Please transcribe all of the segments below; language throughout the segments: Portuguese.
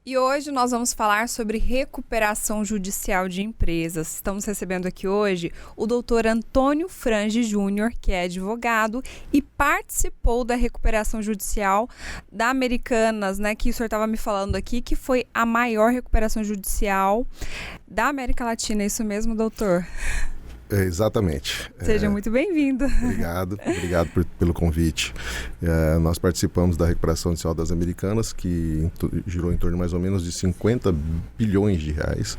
E hoje nós vamos falar sobre recuperação judicial de empresas. Estamos recebendo aqui hoje o doutor Antônio Frange Júnior, que é advogado e participou da recuperação judicial da Americanas, né? Que o senhor estava me falando aqui, que foi a maior recuperação judicial da América Latina. É isso mesmo, doutor? Exatamente. Seja muito bem-vindo. Obrigado pelo convite. Nós participamos da recuperação judicial das Americanas, que girou em torno mais ou menos de 50 bilhões de reais,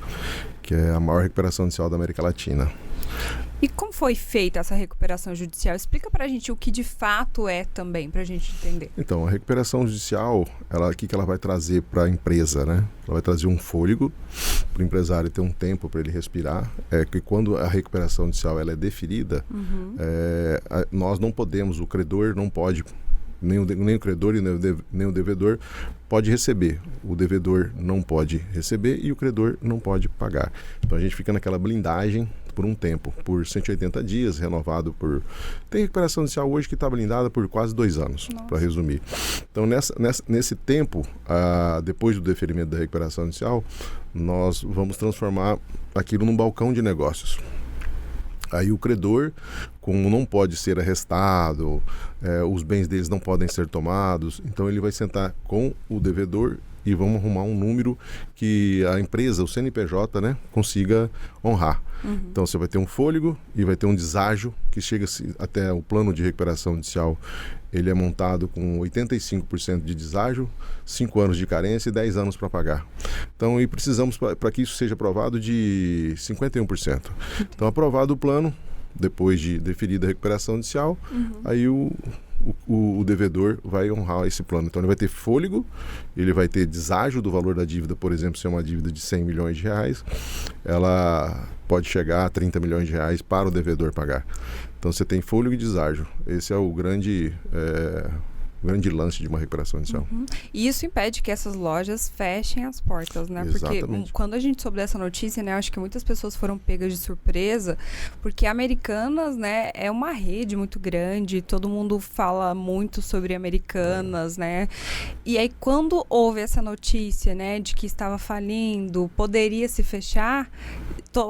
que é a maior recuperação judicial da América Latina. E como foi feita essa recuperação judicial? Explica pra gente o que de fato é também, pra gente entender. Então, a recuperação judicial, o que ela vai trazer para a empresa, né? Ela vai trazer um fôlego para o empresário ter um tempo para ele respirar. Que quando a recuperação judicial ela é deferida, nós não podemos, o credor não pode, nem o credor e nem o devedor pode receber. O devedor não pode receber e o credor não pode pagar. Então a gente fica naquela blindagem por um tempo, por 180 dias, renovado por... Tem recuperação judicial hoje que está blindada por quase 2 anos, para resumir. Então nesse tempo, depois do deferimento da recuperação judicial, nós vamos transformar aquilo num balcão de negócios. Aí o credor, como não pode ser arrestado, os bens deles não podem ser tomados, então ele vai sentar com o devedor e vamos arrumar um número que a empresa, o CNPJ, né, consiga honrar. Então você vai ter um fôlego e vai ter um deságio que chega até o plano de recuperação judicial. Ele é montado com 85% de deságio, 5 anos de carência e 10 anos para pagar. Então, e precisamos, para que isso seja aprovado, de 51%. Então, aprovado o plano, depois de deferida a recuperação judicial, aí o devedor vai honrar esse plano. Então ele vai ter fôlego, ele vai ter deságio do valor da dívida, por exemplo, se é uma dívida de 100 milhões de reais, ela pode chegar a 30 milhões de reais para o devedor pagar. Então você tem fôlego e deságio. Esse é o grande lance de uma recuperação judicial. E isso impede que essas lojas fechem as portas, né? Exatamente. Porque quando a gente soube dessa notícia, né, acho que muitas pessoas foram pegas de surpresa, porque a Americanas, né, é uma rede muito grande, todo mundo fala muito sobre Americanas, né? E aí quando houve essa notícia, né, de que estava falindo, poderia se fechar,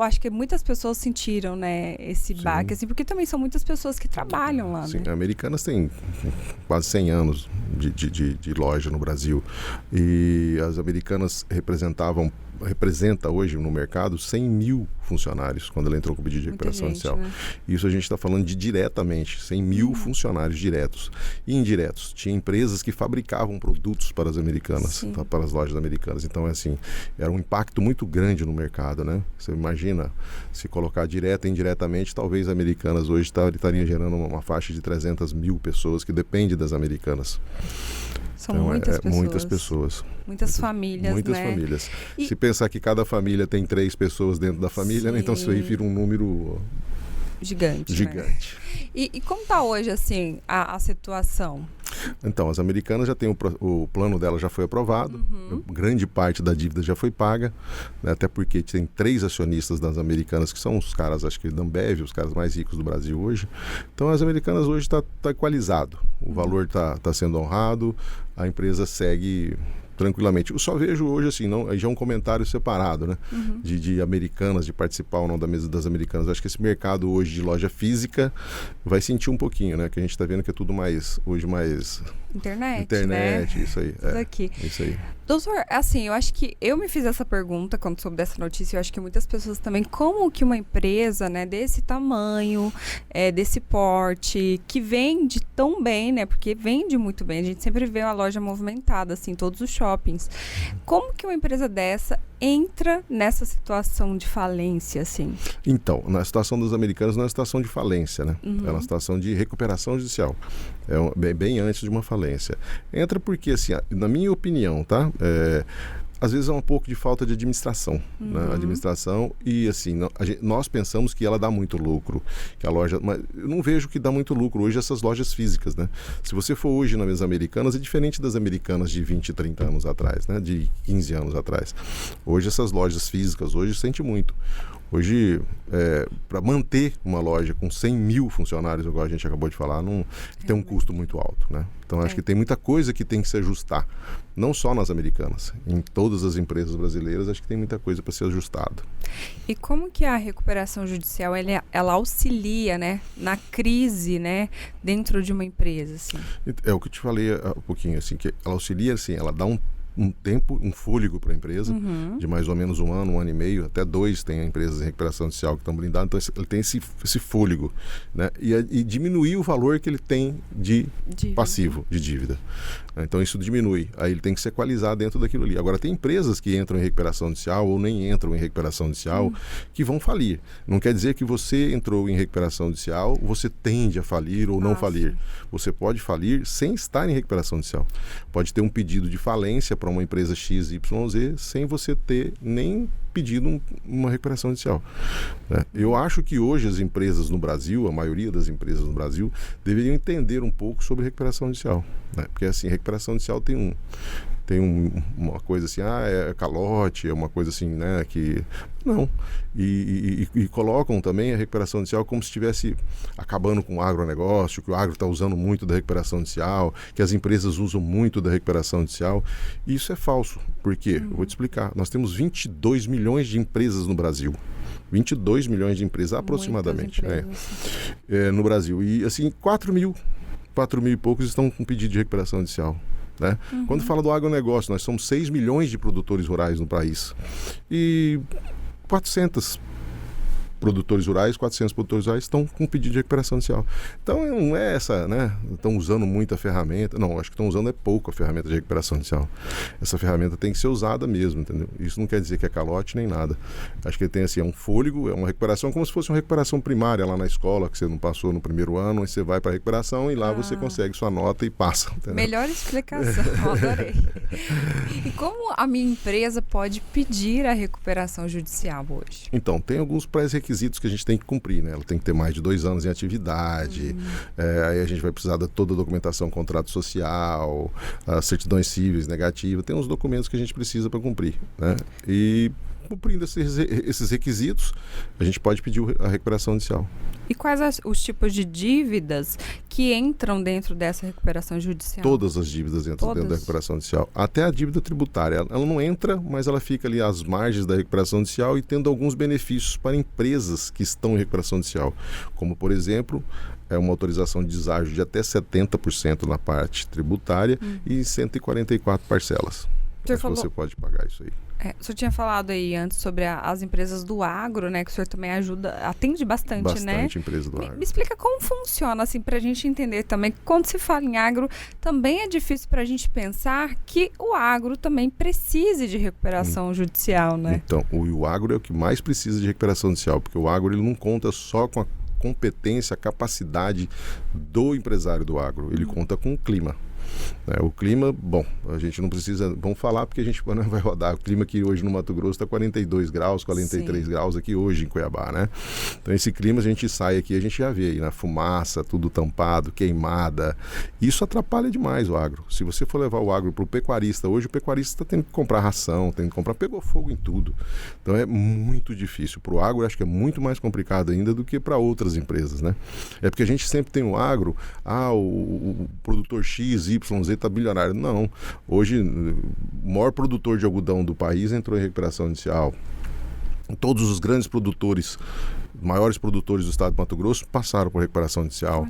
acho que muitas pessoas sentiram, né, esse baque, assim, porque também são muitas pessoas que trabalham lá, Sim, né? a Americanas tem quase 100 anos de loja no Brasil e as Americanas representa hoje no mercado 100 mil funcionários quando ela entrou com o pedido de recuperação judicial. Né? Isso a gente está falando de diretamente, 100 mil funcionários diretos e indiretos. Tinha empresas que fabricavam produtos para as Americanas, para as lojas americanas. Então, era um impacto muito grande no mercado, né? Você imagina, se colocar direta e indiretamente, talvez as Americanas hoje estariam gerando uma faixa de 300 mil pessoas que dependem das Americanas. São então, muitas pessoas. Muitas famílias, muitas né? famílias. Se pensar que cada família tem 3 pessoas dentro da família, né? Então isso aí vira um número gigante. Né? E como está hoje, assim, a situação? Então, as Americanas já têm o plano dela já foi aprovado, grande parte da dívida já foi paga, né? Até porque tem 3 acionistas das Americanas, que são os caras, acho que da Ambev, os caras mais ricos do Brasil hoje. Então, as Americanas hoje está equalizado, o valor está sendo honrado, a empresa segue tranquilamente. Eu só vejo hoje assim, aí já é um comentário separado, né? De Americanas, de participar ou não da mesa das Americanas. Acho que esse mercado hoje de loja física vai sentir um pouquinho, né? Que a gente está vendo que é tudo hoje mais... Internet, né? Isso aí. Tudo aqui. Isso aí. Doutor, assim, eu acho que eu me fiz essa pergunta quando soube dessa notícia, eu acho que muitas pessoas também, como que uma empresa, né, desse tamanho, desse porte, que vende tão bem, né, porque vende muito bem, a gente sempre vê uma loja movimentada, assim, todos os shoppings, como que uma empresa dessa entra nessa situação de falência, assim? Então, na situação dos Americanos não é uma situação de falência, né? É uma situação de recuperação judicial. É bem antes de uma falência. Entra porque, assim, na minha opinião, tá? Às vezes é um pouco de falta de administração, né? Administração e assim, nós pensamos que ela dá muito lucro, que a loja, mas eu não vejo que dá muito lucro hoje essas lojas físicas, né? Se você for hoje nas Americanas, é diferente das Americanas de 20, 30 anos atrás, né? De 15 anos atrás. Hoje essas lojas físicas, hoje sente muito. Hoje, para manter uma loja com 100 mil funcionários, igual a gente acabou de falar, tem um custo muito alto, né? Então, acho que tem muita coisa que tem que se ajustar. Não só nas Americanas. Em todas as empresas brasileiras, acho que tem muita coisa para ser ajustado. E como que a recuperação judicial, ela auxilia, né, na crise, né, dentro de uma empresa, assim? É o que eu te falei há um pouquinho, assim, que ela auxilia, assim, ela dá um tempo, um fôlego para a empresa, de mais ou menos um ano e meio, até 2 tem empresas em recuperação judicial que estão blindadas, então ele tem esse fôlego, né? E diminuir o valor que ele tem de passivo, de dívida. Então isso diminui, aí ele tem que se equalizar dentro daquilo ali. Agora tem empresas que entram em recuperação judicial ou nem entram em recuperação judicial que vão falir. Não quer dizer que você entrou em recuperação judicial, você tende a falir ou não falir. Sim. Você pode falir sem estar em recuperação judicial. Pode ter um pedido de falência para uma empresa XYZ sem você ter nem pedido uma recuperação judicial, né? Eu acho que hoje as empresas no Brasil, a maioria das empresas no Brasil, deveriam entender um pouco sobre recuperação judicial, né? Porque assim, recuperação judicial tem uma coisa assim, é calote, é uma coisa assim, né, que... Não. E colocam também a recuperação judicial como se estivesse acabando com o agronegócio, que o agro está usando muito da recuperação judicial, que as empresas usam muito da recuperação judicial. E isso é falso. Por quê? Eu vou te explicar. Nós temos 22 milhões de empresas no Brasil. 22 milhões de empresas, aproximadamente, no Brasil. E, assim, 4 mil e poucos estão com pedido de recuperação judicial, né? Quando fala do agronegócio, nós somos 6 milhões de produtores rurais no país. E 400 produtores rurais estão com pedido de recuperação judicial. Então não é essa, né? Estão usando muito a ferramenta. Não, acho que estão usando pouco a ferramenta de recuperação judicial. Essa ferramenta tem que ser usada mesmo, entendeu? Isso não quer dizer que é calote nem nada. Acho que ele tem assim, um fôlego, é uma recuperação como se fosse uma recuperação primária lá na escola, que você não passou no primeiro ano, aí você vai para a recuperação e lá você consegue sua nota e passa. Entendeu? Melhor explicação, adorei. E como a minha empresa pode pedir a recuperação judicial hoje? Então, tem alguns pré-requisitos que a gente tem que cumprir, né? Ela tem que ter mais de 2 anos em atividade, aí a gente vai precisar de toda a documentação, contrato social, as certidões cíveis negativas, tem uns documentos que a gente precisa para cumprir, né? E cumprindo esses requisitos, a gente pode pedir a recuperação judicial. E quais os tipos de dívidas que entram dentro dessa recuperação judicial? Todas as dívidas entram dentro da recuperação judicial. Até a dívida tributária. Ela não entra, mas ela fica ali às margens da recuperação judicial e tendo alguns benefícios para empresas que estão em recuperação judicial. Como, por exemplo, uma autorização de deságio de até 70% na parte tributária e 144 parcelas. Você pode pagar isso aí. O senhor tinha falado aí antes sobre as empresas do agro, né? Que o senhor também atende bastante, né? Bastante empresa do agro. Me explica como funciona, assim, pra gente entender também que quando se fala em agro, também é difícil pra gente pensar que o agro também precise de recuperação judicial, né? Então, o agro é o que mais precisa de recuperação judicial, porque o agro ele não conta só com a competência, a capacidade do empresário do agro, ele conta com o clima. O clima, bom, a gente não precisa, vamos falar porque a gente não vai rodar. O clima aqui hoje no Mato Grosso está 42 graus, 43 graus aqui hoje em Cuiabá, né? Então esse clima a gente sai aqui, a gente já vê aí na fumaça, tudo tampado, queimada. Isso atrapalha demais o agro. Se você for levar o agro para o pecuarista, hoje o pecuarista está tendo que comprar ração, tem que comprar, pegou fogo em tudo. Então é muito difícil. Para o agro eu acho que é muito mais complicado ainda do que para outras empresas, né? É porque a gente sempre tem o agro, o produtor X, YZ está bilionário. Não. Hoje, o maior produtor de algodão do país entrou em recuperação judicial. Todos os grandes produtores, maiores produtores do estado de Mato Grosso passaram por recuperação judicial.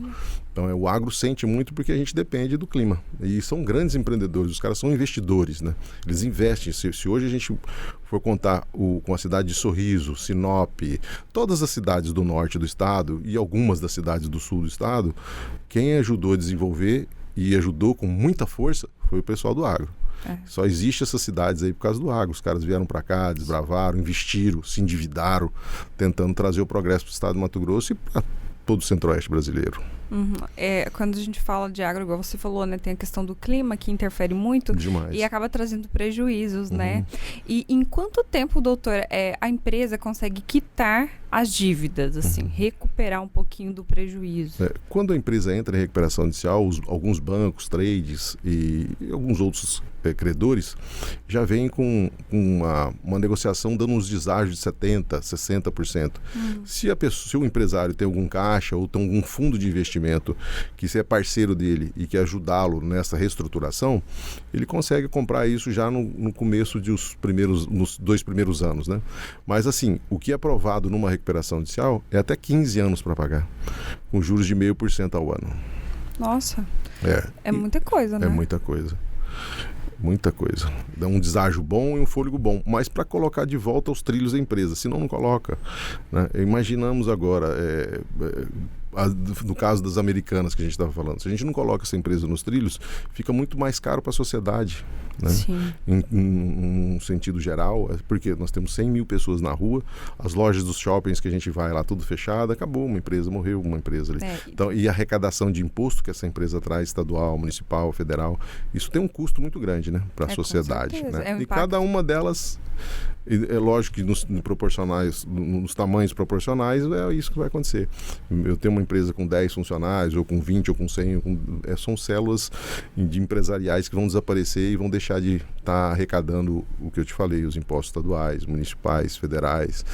Então, o agro sente muito porque a gente depende do clima. E são grandes empreendedores, os caras são investidores, né? Eles investem. Se hoje a gente for contar com a cidade de Sorriso, Sinop, todas as cidades do norte do estado e algumas das cidades do sul do estado, quem ajudou a desenvolver e ajudou com muita força foi o pessoal do agro. Só existe essas cidades aí por causa do agro. Os caras vieram para cá, desbravaram, investiram, se endividaram, tentando trazer o progresso para o estado de Mato Grosso e para todo o centro-oeste brasileiro. Quando a gente fala de agro, igual você falou, né, tem a questão do clima que interfere muito. Demais. E acaba trazendo prejuízos, né? E em quanto tempo, doutor, a empresa consegue quitar as dívidas, assim, recuperar um pouquinho do prejuízo? Quando a empresa entra em recuperação judicial, alguns bancos, trades e alguns outros credores já vêm com uma negociação dando uns deságios de 70%, 60%. Se o empresário tem algum caixa ou tem algum fundo de investimento que se é parceiro dele e que ajudá-lo nessa reestruturação, ele consegue comprar isso já no começo nos 2 primeiros anos, né? Mas assim, o que é aprovado numa recuperação judicial é até 15 anos para pagar, com juros de 0,5% ao ano. Nossa, é muita coisa, né? É muita coisa. Muita coisa. Dá um deságio bom e um fôlego bom, mas para colocar de volta aos trilhos da empresa, senão não coloca, né? Imaginamos agora, no caso das Americanas que a gente estava falando, se a gente não coloca essa empresa nos trilhos, fica muito mais caro para a sociedade, né? Sim. Em um sentido geral, porque nós temos 100 mil pessoas na rua, as lojas dos shoppings que a gente vai lá, tudo fechado, acabou, uma empresa morreu, uma empresa ali. Então, e a arrecadação de imposto que essa empresa traz, estadual, municipal, federal, isso tem um custo muito grande, né, para a sociedade, né? E cada uma delas, é lógico que nos tamanhos proporcionais, é isso que vai acontecer. Eu tenho uma empresa com 10 funcionários, ou com 20, ou com 100, são células de empresariais que vão desaparecer e vão deixar de estar arrecadando o que eu te falei, os impostos estaduais, municipais, federais,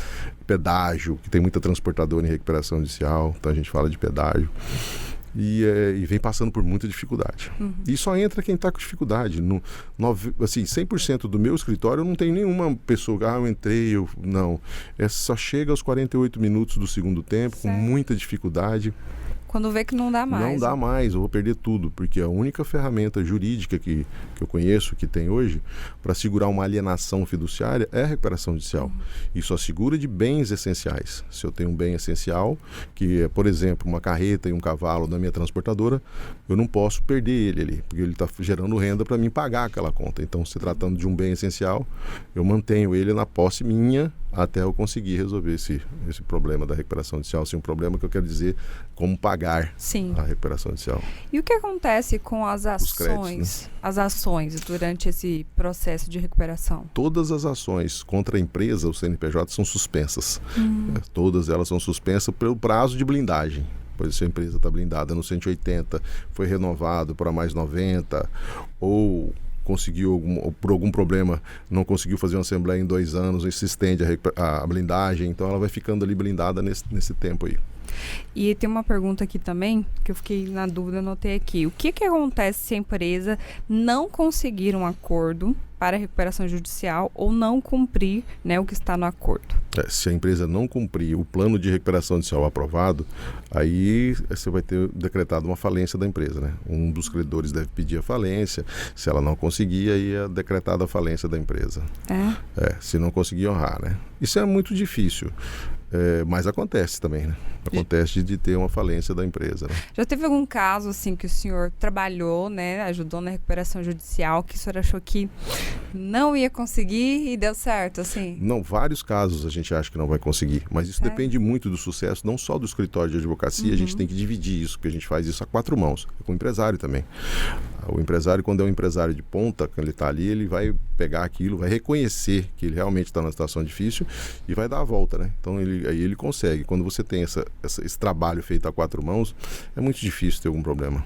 pedágio, que tem muita transportadora em recuperação judicial, então a gente fala de pedágio. E vem passando por muita dificuldade. E só entra quem está com dificuldade. Assim, 100% do meu escritório eu não tenho nenhuma pessoa, eu entrei, não. Só chega aos 48 minutos do segundo tempo, com muita dificuldade. Quando vê que não dá mais. Não dá mais, eu vou perder tudo, porque a única ferramenta jurídica que eu conheço, que tem hoje, para segurar uma alienação fiduciária é a recuperação judicial. E só segura de bens essenciais. Se eu tenho um bem essencial, que é, por exemplo, uma carreta e um cavalo da minha transportadora, eu não posso perder ele ali, porque ele está gerando renda para mim pagar aquela conta. Então, se tratando de um bem essencial, eu mantenho ele na posse minha até eu conseguir resolver esse problema da recuperação judicial. Assim, um problema que eu quero dizer como pagar a recuperação judicial. E o que acontece com as ações, créditos, né? As ações durante esse processo de recuperação? Todas as ações contra a empresa, o CNPJ, são suspensas. Todas elas são suspensas pelo prazo de blindagem. Pois se a empresa está blindada no 180, foi renovado para mais 90, ou por algum problema não conseguiu fazer uma assembleia em 2 anos, e se estende a blindagem, então ela vai ficando ali blindada nesse tempo aí. E tem uma pergunta aqui também, que eu fiquei na dúvida, anotei aqui. O que acontece se a empresa não conseguir um acordo para a recuperação judicial ou não cumprir, né, o que está no acordo? Se a empresa não cumprir o plano de recuperação judicial aprovado, aí você vai ter decretado uma falência da empresa, né? Um dos credores deve pedir a falência. Se ela não conseguir, aí é decretada a falência da empresa. Se não conseguir honrar, né? Isso é muito difícil. Mas acontece também, né? Acontece de ter uma falência da empresa, né? Já teve algum caso, assim, que o senhor trabalhou, né? Ajudou na recuperação judicial, que o senhor achou que não ia conseguir e deu certo, assim? Não, vários casos a gente acha que não vai conseguir. Mas isso depende muito do sucesso, não só do escritório de advocacia. A gente tem que dividir isso, porque a gente faz isso a 4 mãos. Com o empresário também. O empresário, quando é um empresário de ponta, quando ele está ali, ele vai pegar aquilo, vai reconhecer que ele realmente está numa situação difícil e vai dar a volta, né? Então, aí ele consegue. Quando você tem esse trabalho feito a 4 mãos, é muito difícil ter algum problema.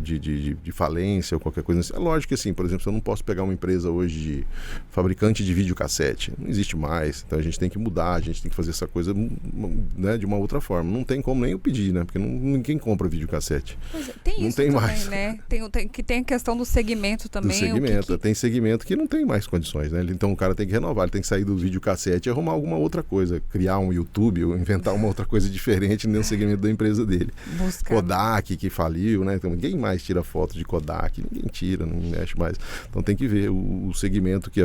De falência ou qualquer coisa assim. É lógico que assim, por exemplo, eu não posso pegar uma empresa hoje de fabricante de videocassete, não existe mais, então a gente tem que mudar, a gente tem que fazer essa coisa, né, de uma outra forma. Não tem como nem eu pedir, né, porque ninguém compra videocassete. Tem não isso tem também, mais, né? Tem a questão do segmento também. Tem segmento que não tem mais condições, né? Então o cara tem que renovar, ele tem que sair do videocassete e arrumar alguma outra coisa, criar um YouTube ou inventar uma outra coisa diferente no segmento da empresa dele. Kodak, que faliu, né? Então, ninguém mais tira foto de Kodak, ninguém tira, não mexe mais. Então tem que ver o segmento que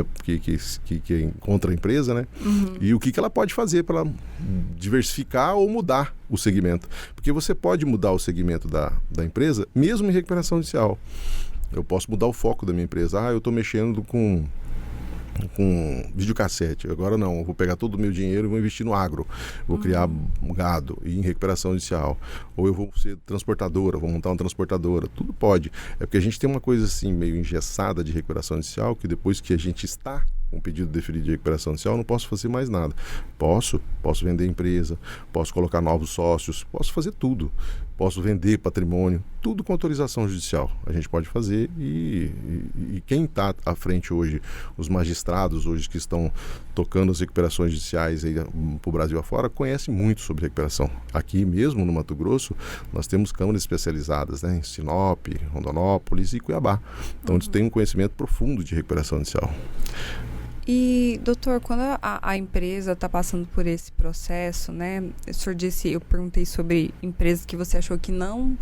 encontra a empresa, né? E o que ela pode fazer para diversificar ou mudar o segmento. Porque você pode mudar o segmento da empresa, mesmo em recuperação judicial. Eu posso mudar o foco da minha empresa. Eu estou mexendo com com videocassete. Agora não, eu vou pegar todo o meu dinheiro e vou investir no agro. Vou criar gado e em recuperação judicial. Ou eu vou ser transportadora, vou montar uma transportadora. Tudo pode. É porque a gente tem uma coisa assim meio engessada de recuperação judicial, que depois que a gente está com um pedido deferido de recuperação judicial, eu não posso fazer mais nada. Posso vender empresa, posso colocar novos sócios, posso fazer tudo. Posso vender patrimônio, tudo com autorização judicial. A gente pode fazer e quem está à frente hoje, os magistrados hoje que estão tocando as recuperações judiciais para o Brasil afora, conhecem muito sobre recuperação. Aqui mesmo no Mato Grosso, nós temos câmaras especializadas, né, em Sinop, Rondonópolis e Cuiabá. Então eles têm um conhecimento profundo de recuperação judicial. E, doutor, quando a empresa está passando por esse processo, né? O senhor disse, eu perguntei sobre empresas que você achou que não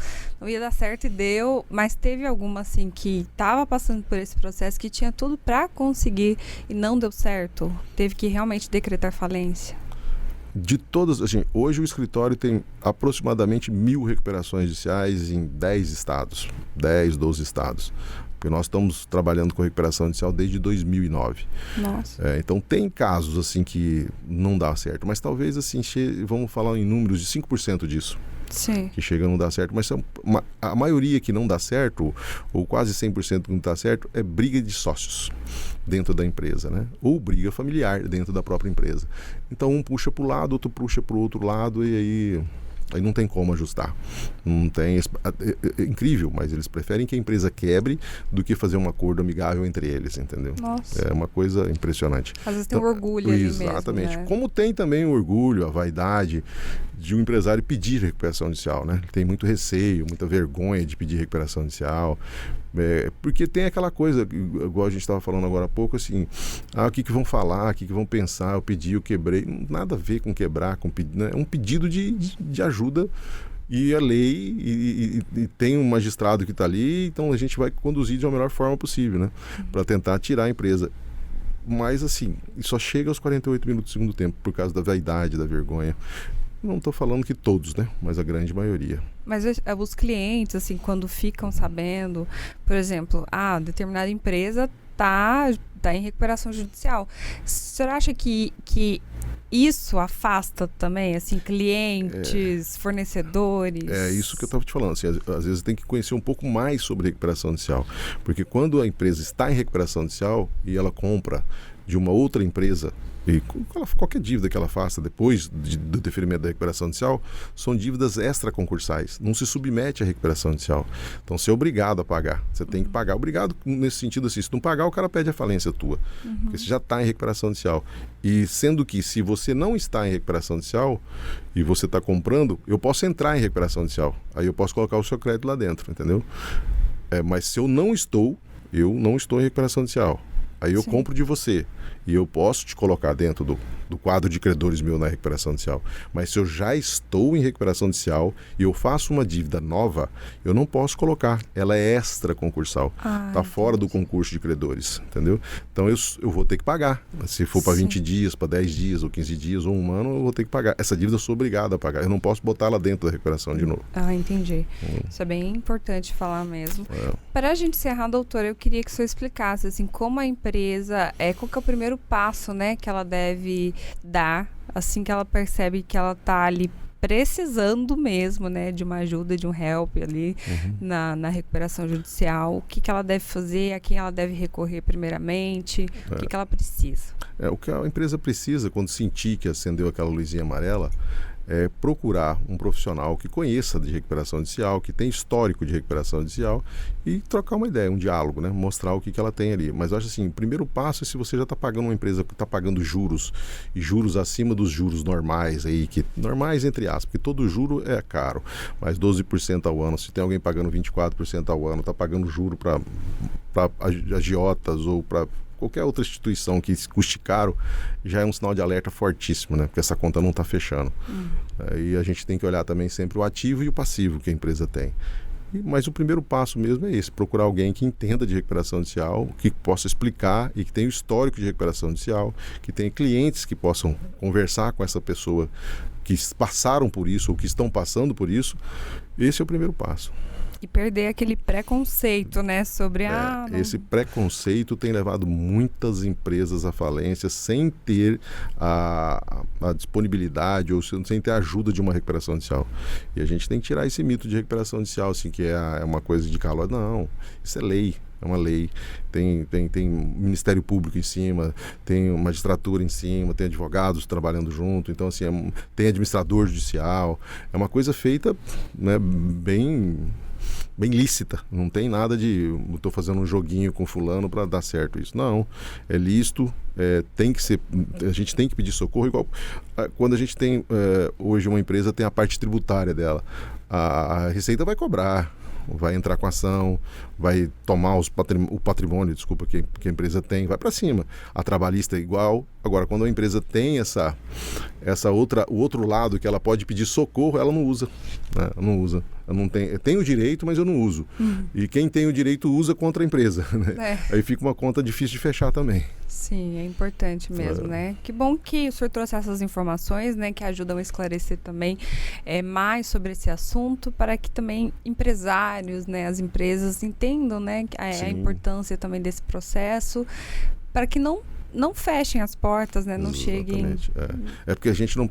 ia dar certo e deu, mas teve alguma, assim, que estava passando por esse processo, que tinha tudo para conseguir e não deu certo? Teve que realmente decretar falência? De todas, assim, hoje o escritório tem aproximadamente 1.000 recuperações judiciais em 10 estados, 10, 12 estados. Porque nós estamos trabalhando com recuperação judicial desde 2009. Nossa. Então tem casos assim que não dá certo, mas talvez assim, vamos falar em números de 5% disso. Sim. Que chega a não dar certo, mas a maioria que não dá certo, ou quase 100% que não dá certo, é briga de sócios dentro da empresa, né? Ou briga familiar dentro da própria empresa. Então um puxa para o lado, outro puxa para o outro lado e aí não tem como ajustar. Não tem, é incrível, mas eles preferem que a empresa quebre do que fazer um acordo amigável entre eles, entendeu? Nossa. É uma coisa impressionante. Às vezes tem um orgulho ali mesmo, exatamente. Né? Como tem também o orgulho, a vaidade de um empresário pedir recuperação judicial, né? Ele tem muito receio, muita vergonha de pedir recuperação judicial. Porque tem aquela coisa, igual a gente estava falando agora há pouco, assim, o que vão falar, o que vão pensar, eu pedi, eu quebrei. Nada a ver com quebrar, né? É um pedido de ajuda e a lei e tem um magistrado que está ali, então a gente vai conduzir de uma melhor forma possível, né? Para tentar tirar a empresa. Mas assim, só chega aos 48 minutos do segundo tempo por causa da vaidade, da vergonha. Não estou falando que todos, né? Mas a grande maioria. Mas os clientes, assim, quando ficam sabendo, por exemplo, determinada empresa tá em recuperação judicial. O senhor acha que isso afasta também, assim, clientes, fornecedores? É isso que eu estava te falando. Assim, às vezes tem que conhecer um pouco mais sobre recuperação judicial. Porque quando a empresa está em recuperação judicial e ela compra de uma outra empresa, e qualquer dívida que ela faça depois do deferimento da recuperação judicial são dívidas extraconcursais, não se submete à recuperação judicial. Então você é obrigado a pagar, você tem que pagar. Obrigado nesse sentido assim, se não pagar o cara pede a falência tua, porque você já está em recuperação judicial. E sendo que se você não está em recuperação judicial e você está comprando, eu posso entrar em recuperação judicial, aí eu posso colocar o seu crédito lá dentro, entendeu? Mas se eu não estou em recuperação judicial, aí eu Sim. compro de você e eu posso te colocar dentro do quadro de credores meu na recuperação judicial. Mas se eu já estou em recuperação judicial e eu faço uma dívida nova, eu não posso colocar. Ela é extra concursal. Está fora do concurso de credores, entendeu? Então eu vou ter que pagar. Se for para 20 dias, para 10 dias, ou 15 dias, ou um ano, eu vou ter que pagar. Essa dívida eu sou obrigado a pagar. Eu não posso botar ela dentro da recuperação de novo. Entendi. Isso é bem importante falar mesmo. É. Para a gente encerrar, doutora, eu queria que o senhor explicasse assim, como a empresa, qual que é o primeiro passo, né, que ela deve dar assim que ela percebe que ela está ali precisando mesmo, né, de uma ajuda, de um help ali na recuperação judicial. O que ela deve fazer, a quem ela deve recorrer primeiramente, o que ela precisa. O que a empresa precisa, quando sentir que acendeu aquela luzinha amarela, é procurar um profissional que conheça de recuperação judicial, que tem histórico de recuperação judicial e trocar uma ideia, um diálogo, né? Mostrar o que ela tem ali. Mas eu acho assim, o primeiro passo é se você já está pagando uma empresa que está pagando juros e juros acima dos juros normais aí, que normais entre aspas, porque todo juro é caro, mas 12% ao ano, se tem alguém pagando 24% ao ano, está pagando juro para agiotas ou para qualquer outra instituição que custe caro, já é um sinal de alerta fortíssimo, né? Porque essa conta não está fechando. E a gente tem que olhar também sempre o ativo e o passivo que a empresa tem. Mas o primeiro passo mesmo é esse, procurar alguém que entenda de recuperação judicial, que possa explicar e que tenha o histórico de recuperação judicial, que tenha clientes que possam conversar com essa pessoa que passaram por isso ou que estão passando por isso. Esse é o primeiro passo. E perder aquele preconceito, né, sobre Esse preconceito tem levado muitas empresas à falência sem ter a disponibilidade ou sem ter a ajuda de uma recuperação judicial. E a gente tem que tirar esse mito de recuperação judicial, assim, que é uma coisa de calor. Não, isso é lei. É uma lei, tem Ministério Público em cima, tem magistratura em cima, tem advogados trabalhando junto, então assim, tem administrador judicial, é uma coisa feita, né, bem lícita, não tem nada de estou fazendo um joguinho com fulano para dar certo isso, não, é lícito, tem que ser, a gente tem que pedir socorro, igual quando a gente tem hoje uma empresa tem a parte tributária dela, a Receita vai cobrar, vai entrar com ação, vai tomar o patrimônio, desculpa, que a empresa tem, vai para cima. A trabalhista é igual. Agora, quando a empresa tem o outro lado que ela pode pedir socorro, ela não usa. Né? Não usa. Eu tenho o direito, mas eu não uso. E quem tem o direito usa contra a empresa. Né? Aí fica uma conta difícil de fechar também. Sim, é importante mesmo, né? Que bom que o senhor trouxe essas informações, né? Que ajudam a esclarecer também mais sobre esse assunto, para que também empresários, né? As empresas entendam, né? A importância também desse processo, para que não fechem as portas, né? Não cheguem... É porque a gente não...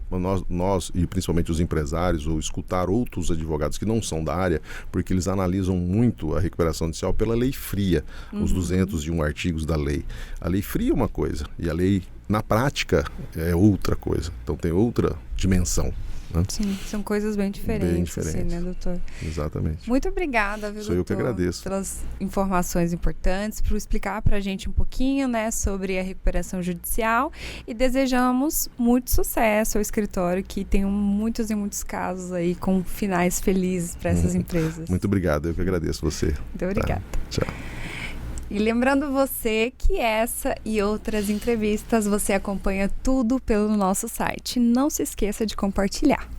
Nós, e principalmente os empresários, ou escutar outros advogados que não são da área, porque eles analisam muito a recuperação judicial pela lei fria, os 201 artigos da lei. A lei fria é uma coisa, e a lei, na prática, é outra coisa. Então tem outra dimensão. Né? Sim, são coisas bem diferentes, assim, né, doutor? Exatamente. Muito obrigada, viu, Sou eu que agradeço. Pelas informações importantes, por explicar para a gente um pouquinho, né, sobre a recuperação judicial, e desejamos muito sucesso ao escritório, que tem muitos e muitos casos aí com finais felizes para essas empresas. Muito obrigado, eu que agradeço você. Muito obrigada. Tá. Tchau. E lembrando você que essa e outras entrevistas você acompanha tudo pelo nosso site. Não se esqueça de compartilhar.